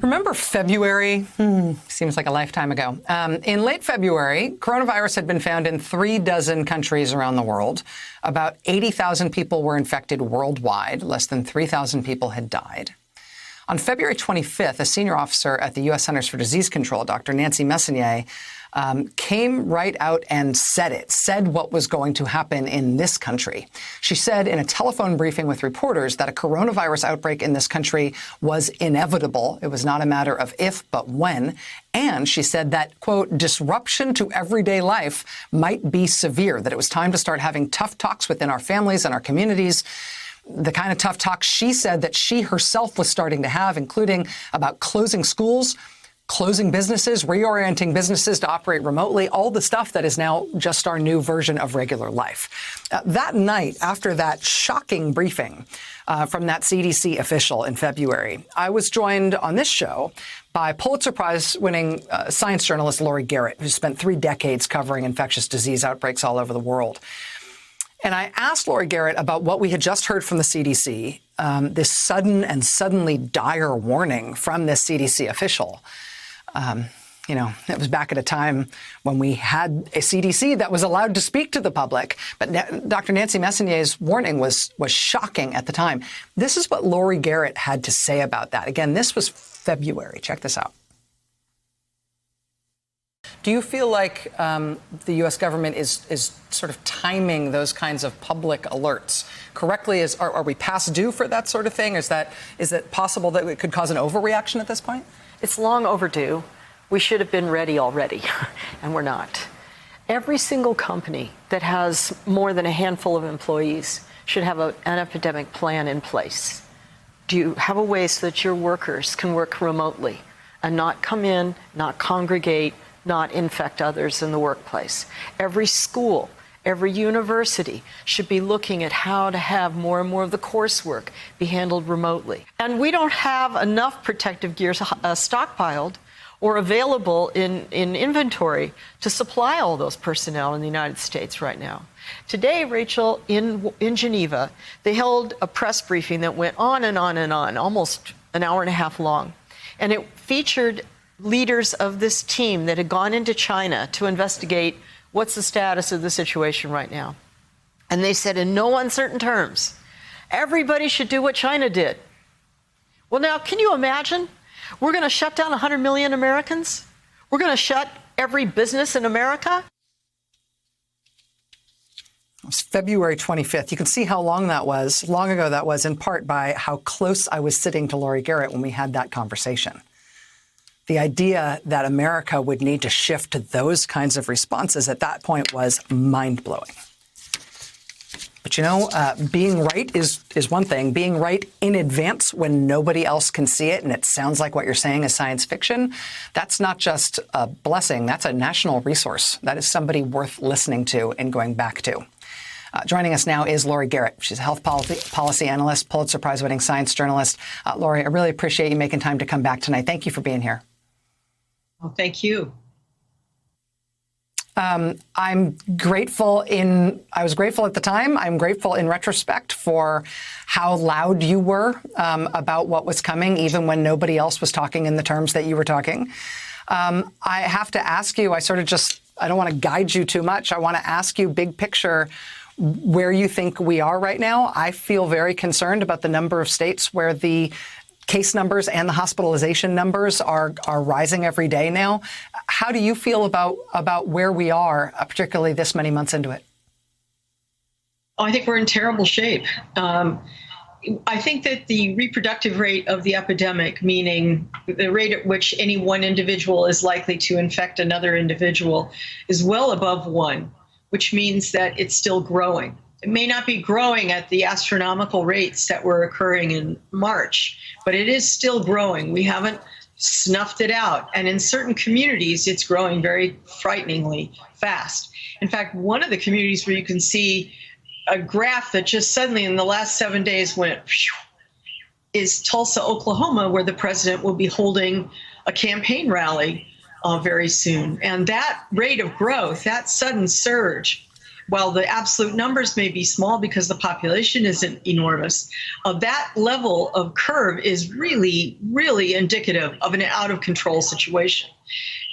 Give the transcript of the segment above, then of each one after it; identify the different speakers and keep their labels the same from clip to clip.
Speaker 1: Remember February? Seems like a lifetime ago. In late February, coronavirus had been found in 36 countries around the world. About 80,000 people were infected worldwide. Less than 3,000 people had died. On February 25th, a senior officer at the U.S. Centers for Disease Control, Dr. Nancy Messonnier, came right out and said what was going to happen in this country. She said in a telephone briefing with reporters that a coronavirus outbreak in this country was inevitable. It was not a matter of if, but when. And she said that, quote, disruption to everyday life might be severe, that it was time to start having tough talks within our families and our communities. The kind of tough talks she said that she herself was starting to have, including about closing schools, closing businesses, reorienting businesses to operate remotely, all the stuff that is now just our new version of regular life. That night, after that shocking briefing from that CDC official in February, I was joined on this show by Pulitzer Prize-winning science journalist Laurie Garrett, who spent 3 decades covering infectious disease outbreaks all over the world. And I asked Laurie Garrett about what we had just heard from the CDC, this sudden and suddenly dire warning from this CDC official. It was back at a time when we had a CDC that was allowed to speak to the public. But Dr. Nancy Messonnier's warning was shocking at the time. This is what Laurie Garrett had to say about that. Again, this was February. Check this out. Do you feel like the U.S. government is sort of timing those kinds of public alerts correctly? Are we past due for that sort of thing? Is it possible that it could cause an overreaction at this point?
Speaker 2: It's long overdue. We should have been ready already, and we're not. Every single company that has more than a handful of employees should have an epidemic plan in place. Do you have a way so that your workers can work remotely and not come in, not congregate, not infect others in the workplace? Every school, every university should be looking at how to have more and more of the coursework be handled remotely. And we don't have enough protective gear stockpiled or available in inventory to supply all those personnel in the United States right now. Today, Rachel, in Geneva, they held a press briefing that went on and on and on, almost an hour and a half long. And it featured leaders of this team that had gone into China to investigate what's the status of the situation right now. And they said in no uncertain terms, everybody should do what China did. Well, now, can you imagine? We're going to shut down 100 million Americans? We're going to shut every business in America?
Speaker 1: It was February 25th. You can see how long ago that was, in part by how close I was sitting to Laurie Garrett when we had that conversation. The idea that America would need to shift to those kinds of responses at that point was mind-blowing. But, being right is one thing. Being right in advance when nobody else can see it, and it sounds like what you're saying is science fiction, that's not just a blessing. That's a national resource. That is somebody worth listening to and going back to. Joining us now is Laurie Garrett. She's a health policy analyst, Pulitzer Prize-winning science journalist. Laurie, I really appreciate you making time to come back tonight. Thank you for being here.
Speaker 3: Well, thank you.
Speaker 1: I'm grateful I was grateful at the time. I'm grateful in retrospect for how loud you were about what was coming, even when nobody else was talking in the terms that you were talking. I have to ask you, I don't want to guide you too much. I want to ask you big picture where you think we are right now. I feel very concerned about the number of states where the case numbers and the hospitalization numbers are rising every day now. How do you feel about where we are, particularly this many months into it?
Speaker 3: I think we're in terrible shape. I think that the reproductive rate of the epidemic, meaning the rate at which any one individual is likely to infect another individual, is well above 1, which means that it's still growing. It may not be growing at the astronomical rates that were occurring in March, but it is still growing. We haven't snuffed it out. And in certain communities, it's growing very frighteningly fast. In fact, one of the communities where you can see a graph that just suddenly in the last 7 days went is Tulsa, Oklahoma, where the president will be holding a campaign rally very soon. And that rate of growth, that sudden surge, while the absolute numbers may be small because the population isn't enormous, that level of curve is really, really indicative of an out of control situation.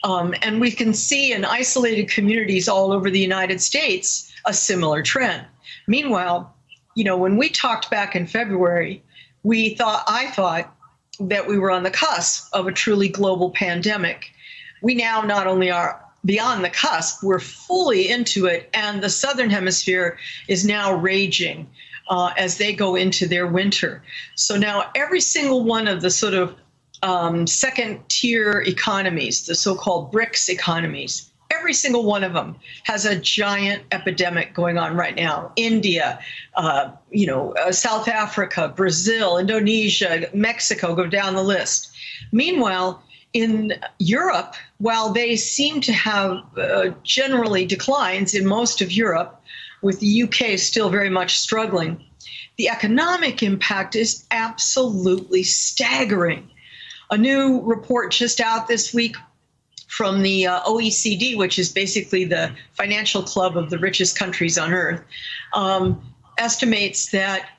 Speaker 3: And we can see in isolated communities all over the United States a similar trend. Meanwhile, when we talked back in February, I thought that we were on the cusp of a truly global pandemic. We now not only are beyond the cusp, we're fully into it, and the Southern Hemisphere is now raging as they go into their winter. So now every single one of the sort of second-tier economies, the so-called BRICS economies, every single one of them has a giant epidemic going on right now. India, South Africa, Brazil, Indonesia, Mexico, go down the list. Meanwhile, in Europe, while they seem to have generally declines in most of Europe, with the UK still very much struggling, the economic impact is absolutely staggering. A new report just out this week from the OECD, which is basically the financial club of the richest countries on earth, estimates that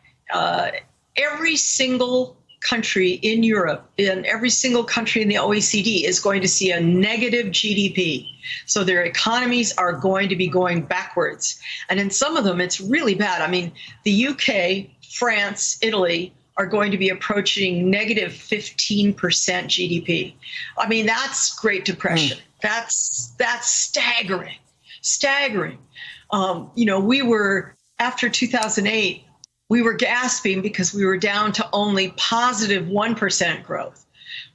Speaker 3: every single country in Europe and every single country in the OECD is going to see a negative GDP. So their economies are going to be going backwards. And in some of them, it's really bad. I mean, the UK, France, Italy are going to be approaching negative 15% GDP. I mean, that's Great Depression. That's staggering, staggering. We were, after 2008, we were gasping because we were down to only positive 1% growth.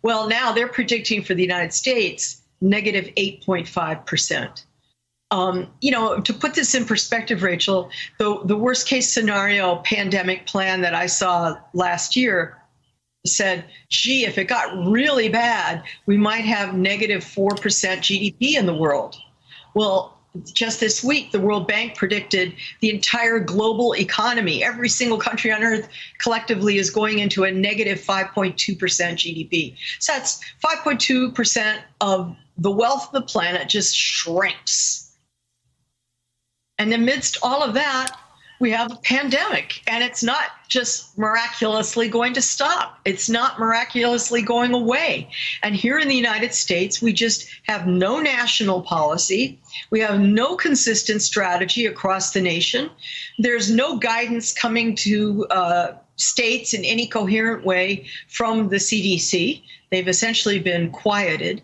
Speaker 3: Well, now they're predicting for the United States negative 8.5%. To put this in perspective, Rachel, the worst case scenario pandemic plan that I saw last year said, gee, if it got really bad, we might have negative 4% GDP in the world. Well, just this week, the World Bank predicted the entire global economy, every single country on earth collectively is going into a negative 5.2% GDP. So that's 5.2% of the wealth of the planet just shrinks. And amidst all of that, we have a pandemic, and it's not just miraculously going to stop. It's not miraculously going away. And here in the United States, we just have no national policy. We have no consistent strategy across the nation. There's no guidance coming to states in any coherent way from the CDC. They've essentially been quieted.